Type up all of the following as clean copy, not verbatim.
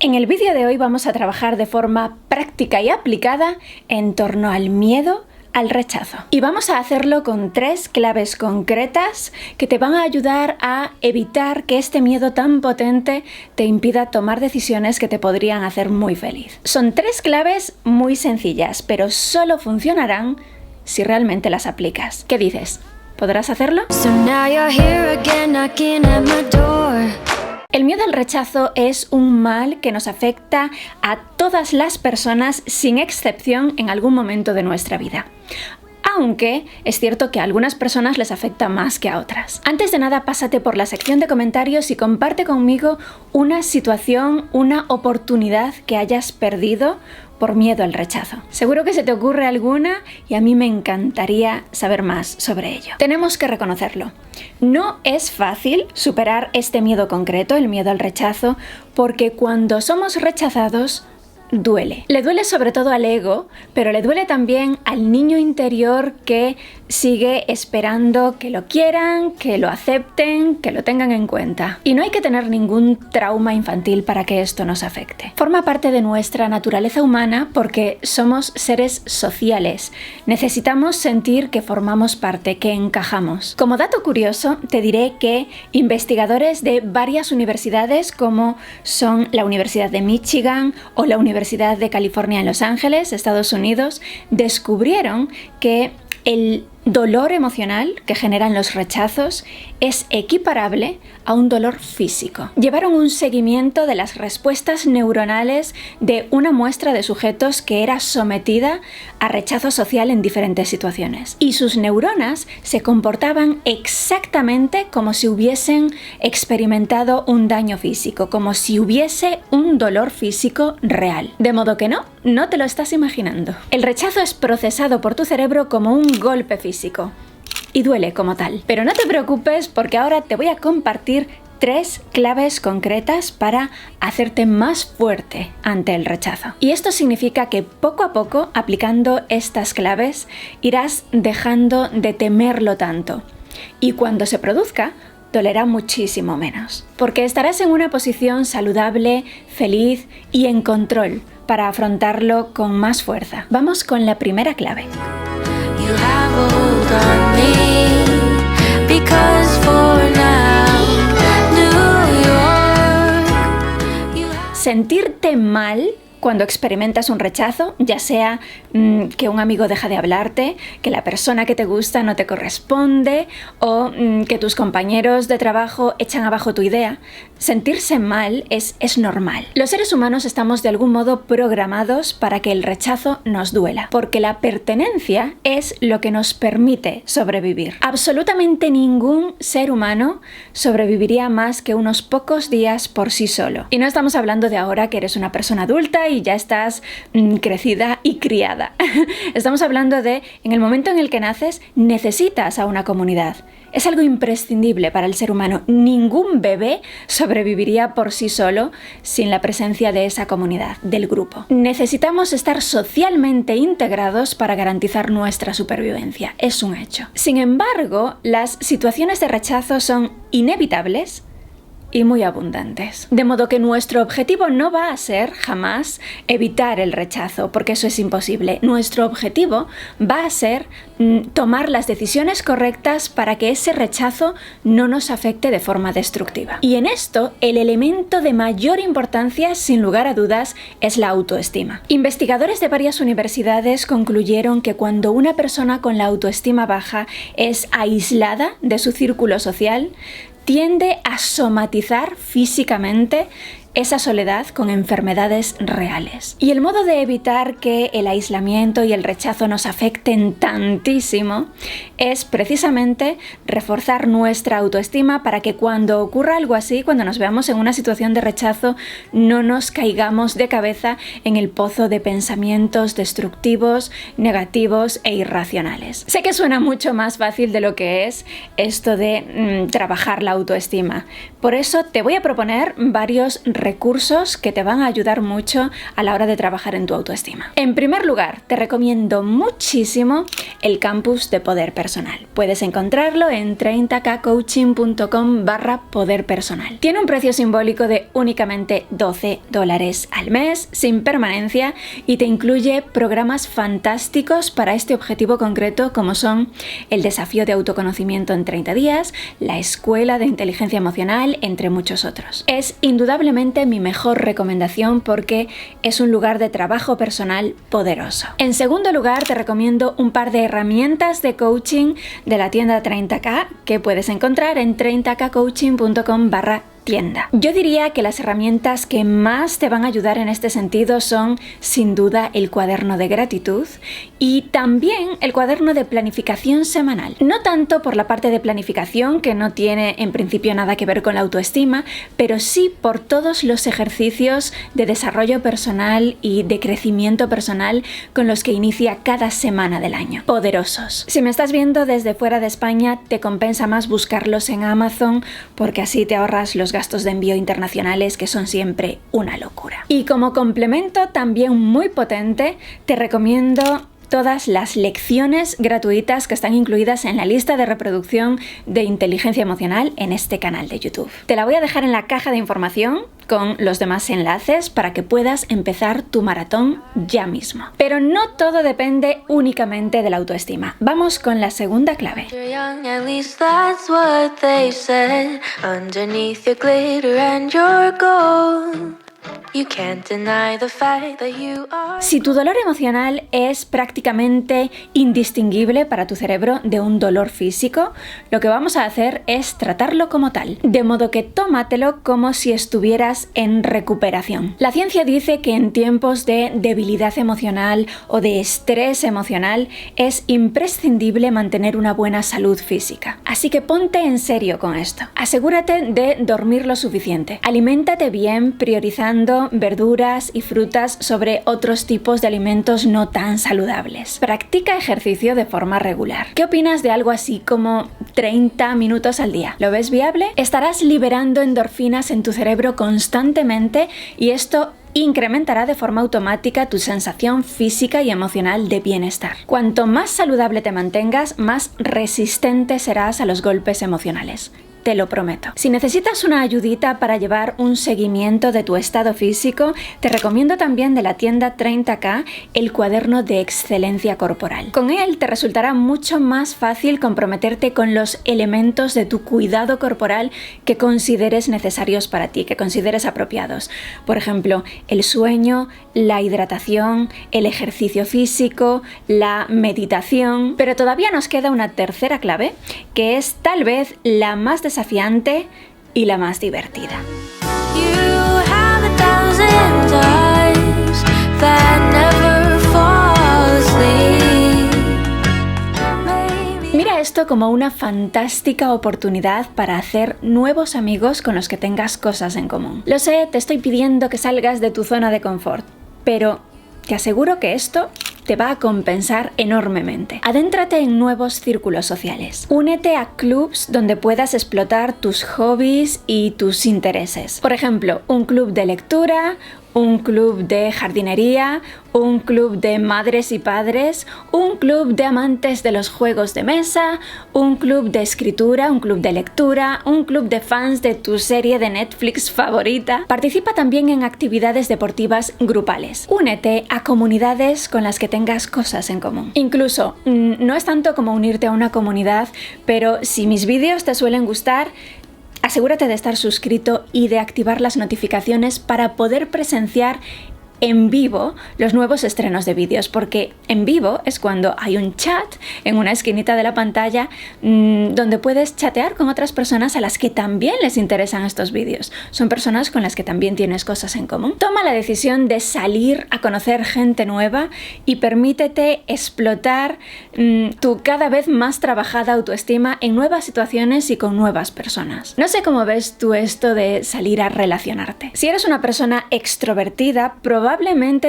En el vídeo de hoy vamos a trabajar de forma práctica y aplicada en torno al miedo al rechazo. Y vamos a hacerlo con 3 claves concretas que te van a ayudar a evitar que este miedo tan potente te impida tomar decisiones que te podrían hacer muy feliz. Son 3 claves muy sencillas, pero solo funcionarán si realmente las aplicas. ¿Qué dices? ¿Podrás hacerlo? El miedo al rechazo es un mal que nos afecta a todas las personas sin excepción en algún momento de nuestra vida. Aunque es cierto que a algunas personas les afecta más que a otras. Antes de nada, pásate por la sección de comentarios y comparte conmigo una situación, una oportunidad que hayas perdido por miedo al rechazo. Seguro que se te ocurre alguna y a mí me encantaría saber más sobre ello. Tenemos que reconocerlo. No es fácil superar este miedo concreto, el miedo al rechazo, porque cuando somos rechazados, duele. Le duele sobre todo al ego, pero le duele también al niño interior que sigue esperando que lo quieran, que lo acepten, que lo tengan en cuenta. Y no hay que tener ningún trauma infantil para que esto nos afecte. Forma parte de nuestra naturaleza humana porque somos seres sociales. Necesitamos sentir que formamos parte, que encajamos. Como dato curioso, te diré que investigadores de varias universidades, como son la Universidad de Michigan o la Universidad de California en Los Ángeles, Estados Unidos, descubrieron que el dolor emocional que generan los rechazos es equiparable a un dolor físico. Llevaron un seguimiento de las respuestas neuronales de una muestra de sujetos que era sometida a rechazo social en diferentes situaciones. Y sus neuronas se comportaban exactamente como si hubiesen experimentado un daño físico, como si hubiese un dolor físico real. De modo que no te lo estás imaginando. El rechazo es procesado por tu cerebro como un golpe físico y duele como tal. Pero no te preocupes porque ahora te voy a compartir 3 claves concretas para hacerte más fuerte ante el rechazo. Y esto significa que poco a poco, aplicando estas claves, irás dejando de temerlo tanto. Y cuando se produzca, dolerá muchísimo menos. Porque estarás en una posición saludable, feliz y en control para afrontarlo con más fuerza. Vamos con la primera clave. Sentirte mal cuando experimentas un rechazo, ya sea que un amigo deja de hablarte, que la persona que te gusta no te corresponde o que tus compañeros de trabajo echan abajo tu idea, sentirse mal es normal. Los seres humanos estamos de algún modo programados para que el rechazo nos duela, porque la pertenencia es lo que nos permite sobrevivir. Absolutamente ningún ser humano sobreviviría más que unos pocos días por sí solo. Y no estamos hablando de ahora que eres una persona adulta y ya estás crecida y criada. Estamos hablando de, en el momento en el que naces, necesitas a una comunidad. Es algo imprescindible para el ser humano. Ningún bebé sobreviviría por sí solo sin la presencia de esa comunidad, del grupo. Necesitamos estar socialmente integrados para garantizar nuestra supervivencia. Es un hecho. Sin embargo, las situaciones de rechazo son inevitables y muy abundantes. De modo que nuestro objetivo no va a ser jamás evitar el rechazo, porque eso es imposible. Nuestro objetivo va a ser tomar las decisiones correctas para que ese rechazo no nos afecte de forma destructiva. Y en esto, el elemento de mayor importancia, sin lugar a dudas, es la autoestima. Investigadores de varias universidades concluyeron que cuando una persona con la autoestima baja es aislada de su círculo social, tiende a somatizar físicamente esa soledad con enfermedades reales. Y el modo de evitar que el aislamiento y el rechazo nos afecten tantísimo es precisamente reforzar nuestra autoestima para que cuando ocurra algo así, cuando nos veamos en una situación de rechazo, no nos caigamos de cabeza en el pozo de pensamientos destructivos, negativos e irracionales. Sé que suena mucho más fácil de lo que es esto de trabajar la autoestima. Por eso te voy a proponer varios recursos que te van a ayudar mucho a la hora de trabajar en tu autoestima. En primer lugar, te recomiendo muchísimo el campus de Poder Personal. Puedes encontrarlo en 30kcoaching.com/poder personal. Tiene un precio simbólico de únicamente $12 al mes, sin permanencia, y te incluye programas fantásticos para este objetivo concreto, como son el desafío de autoconocimiento en 30 días, la escuela de inteligencia emocional, entre muchos otros. Es indudablemente mi mejor recomendación porque es un lugar de trabajo personal poderoso. En segundo lugar, te recomiendo un par de herramientas de coaching de la tienda 30K que puedes encontrar en 30kcoaching.com/tienda. Yo diría que las herramientas que más te van a ayudar en este sentido son, sin duda, el cuaderno de gratitud y también el cuaderno de planificación semanal. No tanto por la parte de planificación, que no tiene en principio nada que ver con la autoestima, pero sí por todos los ejercicios de desarrollo personal y de crecimiento personal con los que inicia cada semana del año. Poderosos. Si me estás viendo desde fuera de España, te compensa más buscarlos en Amazon porque así te ahorras los gastos de envío internacionales, que son siempre una locura. Y como complemento también muy potente, te recomiendo todas las lecciones gratuitas que están incluidas en la lista de reproducción de inteligencia emocional en este canal de YouTube. Te la voy a dejar en la caja de información con los demás enlaces para que puedas empezar tu maratón ya mismo. Pero no todo depende únicamente de la autoestima. Vamos con la segunda clave. Si tu dolor emocional es prácticamente indistinguible para tu cerebro de un dolor físico, lo que vamos a hacer es tratarlo como tal, de modo que tómatelo como si estuvieras en recuperación. La ciencia dice que en tiempos de debilidad emocional o de estrés emocional es imprescindible mantener una buena salud física. Así que ponte en serio con esto. Asegúrate de dormir lo suficiente. Aliméntate bien, priorizando verduras y frutas sobre otros tipos de alimentos no tan saludables. Practica ejercicio de forma regular. ¿Qué opinas de algo así como 30 minutos al día? ¿Lo ves viable? Estarás liberando endorfinas en tu cerebro constantemente y esto incrementará de forma automática tu sensación física y emocional de bienestar. Cuanto más saludable te mantengas, más resistente serás a los golpes emocionales. Te lo prometo. Si necesitas una ayudita para llevar un seguimiento de tu estado físico, te recomiendo también de la tienda 30K el cuaderno de excelencia corporal. Con él te resultará mucho más fácil comprometerte con los elementos de tu cuidado corporal que consideres necesarios para ti, que consideres apropiados. Por ejemplo, el sueño, la hidratación, el ejercicio físico, la meditación. Pero todavía nos queda una tercera clave, que es tal vez la más desafiante y la más divertida. Mira esto como una fantástica oportunidad para hacer nuevos amigos con los que tengas cosas en común. Lo sé, te estoy pidiendo que salgas de tu zona de confort, pero te aseguro que esto te va a compensar enormemente. Adéntrate en nuevos círculos sociales. Únete a clubs donde puedas explotar tus hobbies y tus intereses. Por ejemplo, un club de lectura, un club de jardinería, un club de madres y padres, un club de amantes de los juegos de mesa, un club de escritura, un club de lectura, un club de fans de tu serie de Netflix favorita. Participa también en actividades deportivas grupales. Únete a comunidades con las que tengas cosas en común. Incluso, no es tanto como unirte a una comunidad, pero si mis vídeos te suelen gustar, asegúrate de estar suscrito y de activar las notificaciones para poder presenciar en vivo los nuevos estrenos de vídeos, porque en vivo es cuando hay un chat en una esquinita de la pantalla donde puedes chatear con otras personas a las que también les interesan estos vídeos. Son personas con las que también tienes cosas en común. Toma la decisión de salir a conocer gente nueva y permítete explotar tu cada vez más trabajada autoestima en nuevas situaciones y con nuevas personas. No sé cómo ves tú esto de salir a relacionarte. Si eres una persona extrovertida, probablemente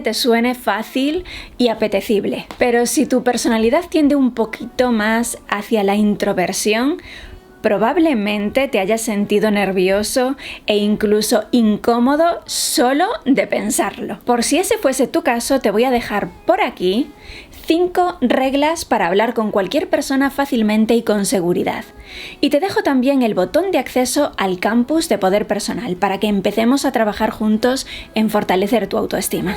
te suene fácil y apetecible, pero si tu personalidad tiende un poquito más hacia la introversión, Probablemente te hayas sentido nervioso e incluso incómodo solo de pensarlo. Por si ese fuese tu caso, te voy a dejar por aquí 5 reglas para hablar con cualquier persona fácilmente y con seguridad. Y te dejo también el botón de acceso al campus de Poder Personal para que empecemos a trabajar juntos en fortalecer tu autoestima.